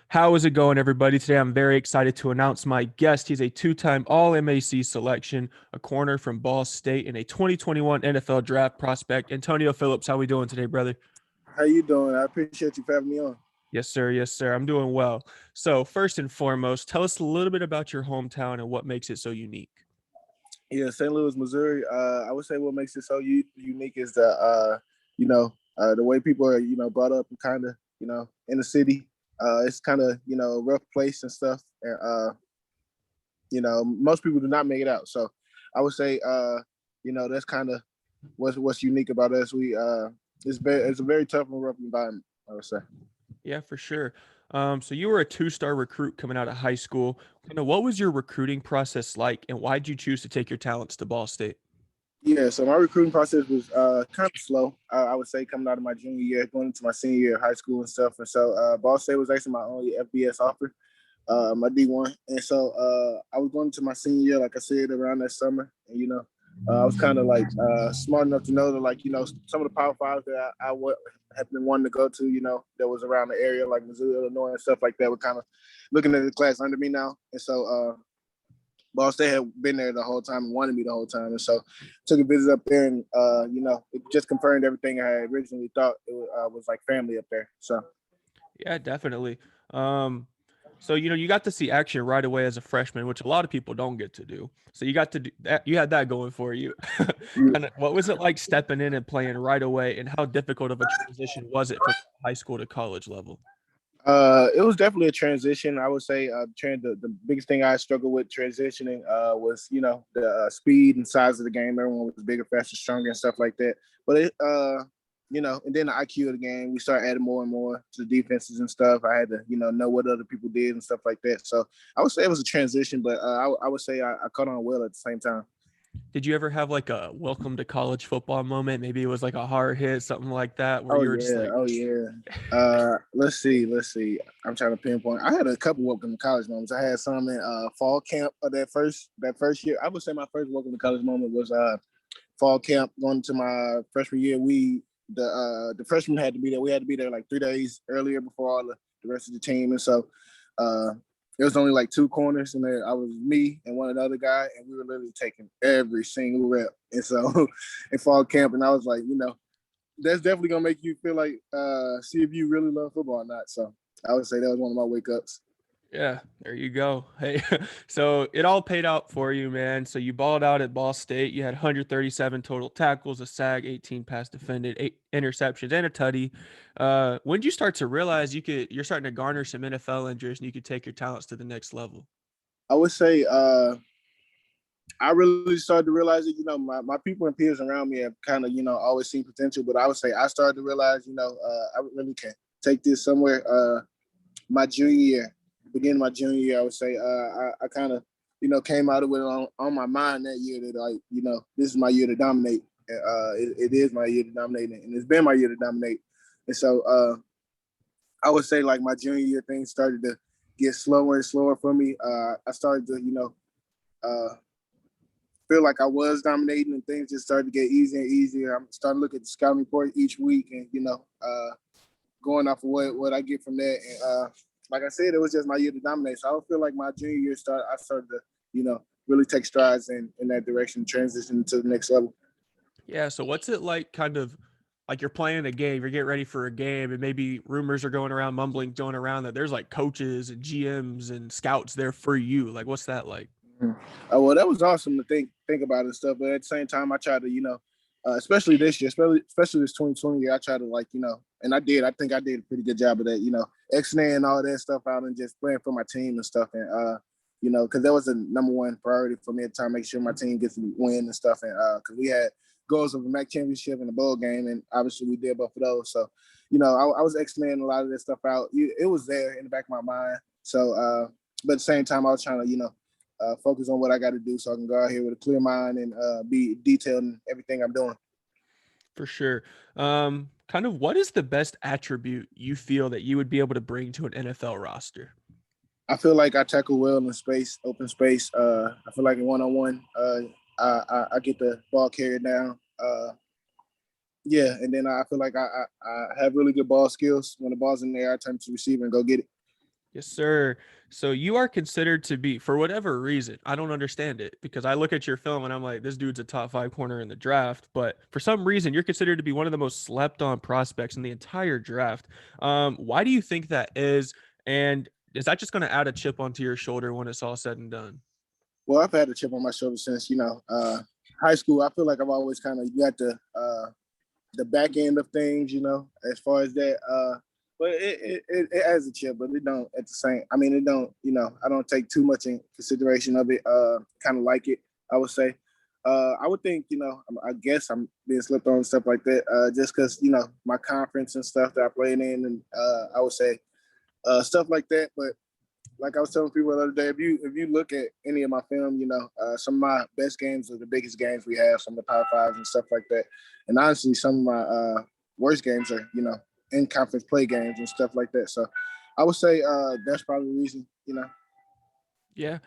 How is it going, everybody? Today, I'm very excited to announce my guest. He's a two-time All-MAC selection, a corner from Ball State, and a 2021 NFL Draft prospect. Antonio Phillips, how we doing today, brother? How you doing? I appreciate you for having me on. Yes, sir. Yes, sir. I'm doing well. So, first and foremost, tell us a little bit about your hometown and what makes it so unique. Yeah, St. Louis, Missouri. I would say what makes it so unique is the way people are, brought up and kind of, in the city. It's kind of, a rough place and stuff. And, most people do not make it out. So I would say, that's kind of what's unique about us. It's a very tough and rough environment, I would say. Yeah, for sure. So you were a two-star recruit coming out of high school. What was your recruiting process like, and why did you choose to take your talents to Ball State? Yeah, so my recruiting process was kind of slow. I would say coming out of my junior year, going into my senior year of high school and stuff. And so Ball State was actually my only FBS offer, my D1. And so I was going into my senior year, like I said, around that summer. And, I was kind of like smart enough to know that, like, some of the Power Fives that have been wanting to go to, that was around the area, like Missouri, Illinois, and stuff like that, were kind of looking at the class under me now. And so Ball State had been there the whole time and wanted me the whole time. And so took a visit up there and, it just confirmed everything I had originally thought it was like family up there. So, Yeah, definitely. So you got to see action right away as a freshman, which a lot of people don't get to do. So you got to do that. You had that going for you. Kind of, what was it like stepping in and playing right away, and how difficult of a transition was it from high school to college level? it was definitely a transition. I would say the biggest thing I struggled with transitioning was, the speed and size of the game. Everyone was bigger, faster, stronger, and stuff like that. But and then the IQ of the game, we started adding more and more to the defenses and stuff. I had to, know what other people did and stuff like that. So I would say it was a transition, but I would say I caught on well at the same time. Did you ever have like a welcome to college football moment? Maybe it was like a hard hit, something like that, where Oh you were just yeah, like, oh yeah. Let's see. I'm trying to pinpoint. I had a couple welcome to college moments. I had some in fall camp of that first year. I would say my first welcome to college moment was fall camp going to my freshman year. The freshmen had to be there. We had to be there like 3 days earlier before all the rest of the team, and so uh, it was only like two corners, and there I was me and one other guy, and we were literally taking every single rep. And so in fall camp, and I was like, that's definitely gonna make you feel like see if you really love football or not. So I would say that was one of my wake ups. yeah, there you go. Hey, so it all paid out for you, man. So you balled out at Ball State. You had 137 total tackles, a sag, 18 pass defended, 8 interceptions, and a tutty. When did you start to realize you're starting to garner some NFL interest and you could take your talents to the next level? I would say I really started to realize that, my people and peers around me have kind of, always seen potential, but I would say I started to realize, I really can take this somewhere. My junior year, beginning my junior year, I would say I kind of, came out of it on my mind that year that, like, this is my year to dominate. It is my year to dominate, and it's been my year to dominate. And so I would say, like, my junior year, things started to get slower and slower for me. I started to, uh, feel like I was dominating, and things just started to get easier and easier. I'm starting to look at the scouting report each week, and going off of what I get from that. And like I said, it was just my year to dominate. So I would feel like my junior year I started to really take strides in that direction, transition to the next level. Yeah. So what's it like, kind of like you're playing a game, you're getting ready for a game, and maybe rumors are going around, mumbling going around that there's like coaches and GMs and scouts there for you. Like, what's that like? Mhm. Well, that was awesome to think about and stuff. But at the same time, I tried to, especially this year, especially this 2020 year, I tried to, like, and I did. I think I did a pretty good job of that, X-ing all that stuff out and just playing for my team and stuff. And because that was the number one priority for me at the time, make sure my team gets to win and stuff. And because we had goals of a MAC championship and a bowl game, and obviously we did both of those. So, I was X-ing a lot of that stuff out. It was there in the back of my mind. So, but at the same time, I was trying to, focus on what I got to do so I can go out here with a clear mind and be detailed in everything I'm doing. For sure. Kind of what is the best attribute you feel that you would be able to bring to an NFL roster? I feel like I tackle well in space, open space. I feel like in one-on-one, I get the ball carried down. Yeah, and then I feel like I have really good ball skills. When the ball's in the air, I turn to receiver and go get it. Yes, sir. So you are considered to be, for whatever reason, I don't understand it because I look at your film and I'm like, this dude's a top 5 corner in the draft. But for some reason, you're considered to be one of the most slept on prospects in the entire draft. Why do you think that is? And is that just going to add a chip onto your shoulder when it's all said and done? Well, I've had a chip on my shoulder since high school. I feel like I've always kind of got the back end of things, as far as that. But it has a chip, but it don't at the same. I mean, it don't. I don't take too much in consideration of it. Kind of like it, I would say. I would think, I guess I'm being slipped on and stuff like that, just because my conference and stuff that I played in, and I would say stuff like that. But like I was telling people the other day, if you look at any of my film, some of my best games are the biggest games we have, some of the power fives and stuff like that. And honestly, some of my worst games are, in conference play games and stuff like that. So I would say that's probably the reason. Yeah.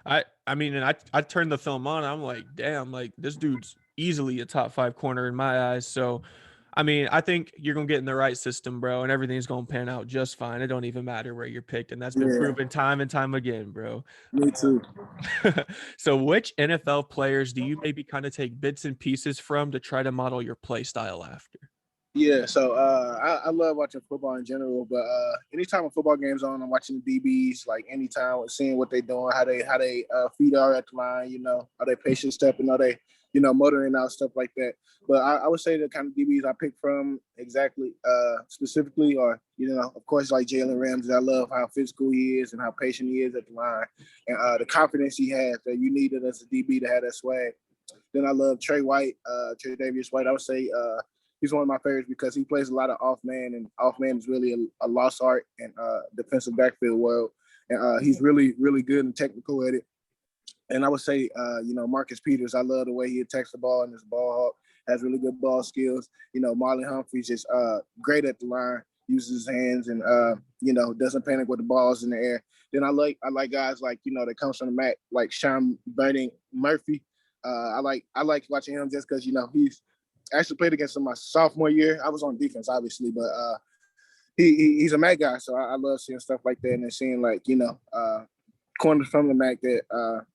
I mean, and I turned the film on. I'm like, damn, like this dude's easily a top 5 corner in my eyes. So, I mean, I think you're gonna get in the right system, bro, and everything's gonna pan out just fine. It don't even matter where you're picked, and that's been Yeah, proven time and time again, bro. me too. So, which NFL players do you maybe kind of take bits and pieces from to try to model your play style after? Yeah, so I love watching football in general, but anytime a football game's on, I'm watching the DBs. Like anytime, seeing what they're doing, how they feet are at the line, are they patient stepping, are they motoring out stuff like that. But I would say the kind of DBs I pick from exactly specifically are of course like Jalen Ramsey. I love how physical he is and how patient he is at the line, and the confidence he has that you needed as a DB to have that swag. Then I love Trey White, Trey Davis White. I would say he's one of my favorites because he plays a lot of off man, and off man is really a lost art in defensive backfield world. And he's really, really good and technical at it. And I would say, Marcus Peters, I love the way he attacks the ball and his ball hawk, has really good ball skills. Marlon Humphrey's just great at the line, uses his hands and, doesn't panic with the balls in the air. Then I like guys like, that comes from the MAC, like Sean Burning Murphy. I like watching him just because, he's actually played against him my sophomore year. I was on defense, obviously, but he's a MAC guy. So I love seeing stuff like that and then seeing like, corners from the MAC that are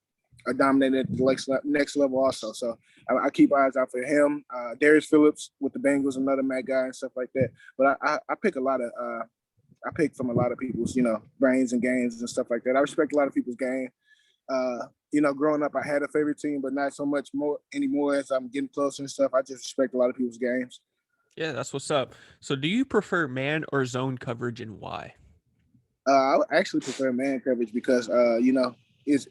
dominating at the next level also. So I keep eyes out for him. Darius Phillips with the Bengals, another MAC guy and stuff like that. But I pick a lot of I pick from a lot of people's, brains and games and stuff like that. I respect a lot of people's game. Growing up, I had a favorite team, but not so much more anymore as I'm getting closer and stuff. I just respect a lot of people's games. Yeah, that's what's up. So, do you prefer man or zone coverage, and why? I would actually prefer man coverage because, is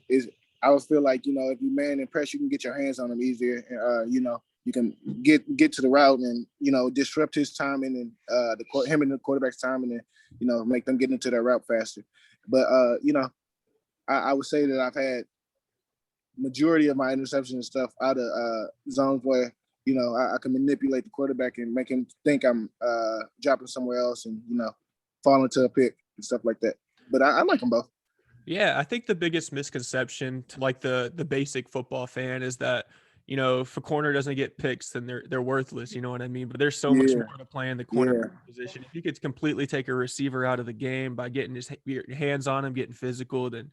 I would feel like if you man and press, you can get your hands on him easier, and you can get to the route and disrupt his timing and him and the quarterback's timing and make them get into their route faster. But I would say that I've had majority of my interceptions and stuff out of zones where I can manipulate the quarterback and make him think I'm dropping somewhere else and fall into a pick and stuff like that. But I like them both. Yeah, I think the biggest misconception to like the basic football fan is that, if a corner doesn't get picks, then they're worthless. You know what I mean? But there's so much Yeah, more to play in the corner yeah, position. If you could completely take a receiver out of the game by getting your hands on him, getting physical, then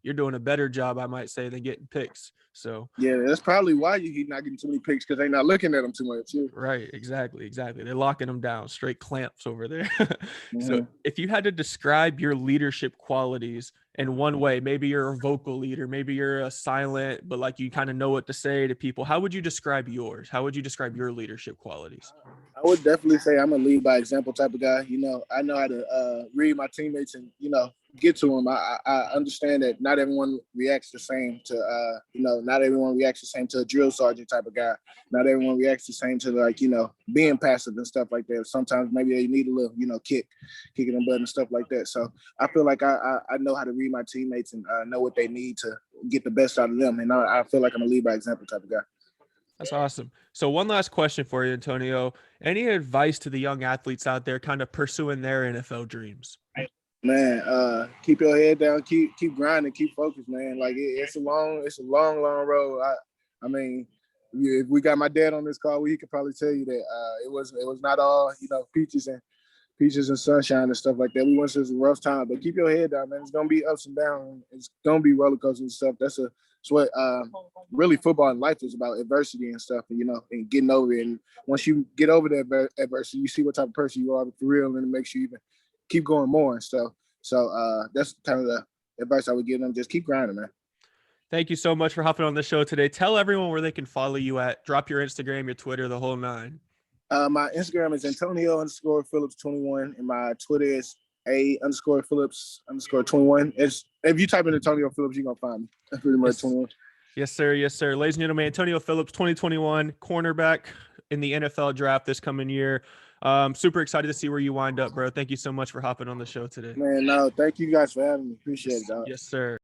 you're doing a better job, I might say, than getting picks. So yeah. That's probably why he's not getting too many picks because they're not looking at him too much. Yeah. right, exactly. They're locking them down, straight clamps over there. So, Mm-hmm. if you had to describe your leadership qualities in one way, maybe you're a vocal leader, maybe you're a silent, but like you kind of know what to say to people. How would you describe yours? How would you describe your leadership qualities? I would definitely say I'm a lead by example type of guy. I know how to read my teammates and get to them. I understand that not everyone reacts the same to not everyone reacts the same to a drill sergeant type of guy. Not everyone reacts the same to like being passive and stuff like that. Sometimes maybe they need a little kicking them butt and stuff like that. So I feel like I know how to read my teammates and know what they need to get the best out of them. And I feel like I'm a lead by example type of guy. That's awesome. So, one last question for you, Antonio. Any advice to the young athletes out there kind of pursuing their NFL dreams? Man, keep your head down, keep grinding, keep focused, man. Like it's a long road. I mean, if we got my dad on this call, he could probably tell you that it was not all peaches peaches and sunshine and stuff like that. We went through some rough time, but keep your head down, man. It's gonna be ups and downs. It's gonna be roller coasters and stuff. That's what really football and life is about, adversity and stuff, and and getting over it. And once you get over that adversity, you see what type of person you are for real, and it makes you even keep going more and stuff. So that's kind of the advice I would give them. Just keep grinding, man. Thank you so much for hopping on the show today. Tell everyone where they can follow you at. Drop your Instagram, your Twitter, the whole nine. My Instagram is Antonio_Phillips21, and my Twitter is A_Phillips_21. If you type in Antonio Phillips, you're gonna find me. That's pretty much 21. Yes, sir. Yes, sir. Ladies and gentlemen, Antonio Phillips, 2021 cornerback in the NFL draft this coming year. Super excited to see where you wind up, bro. Thank you so much for hopping on the show today. Man, no, thank you guys for having me. Appreciate it, dog. Yes, sir.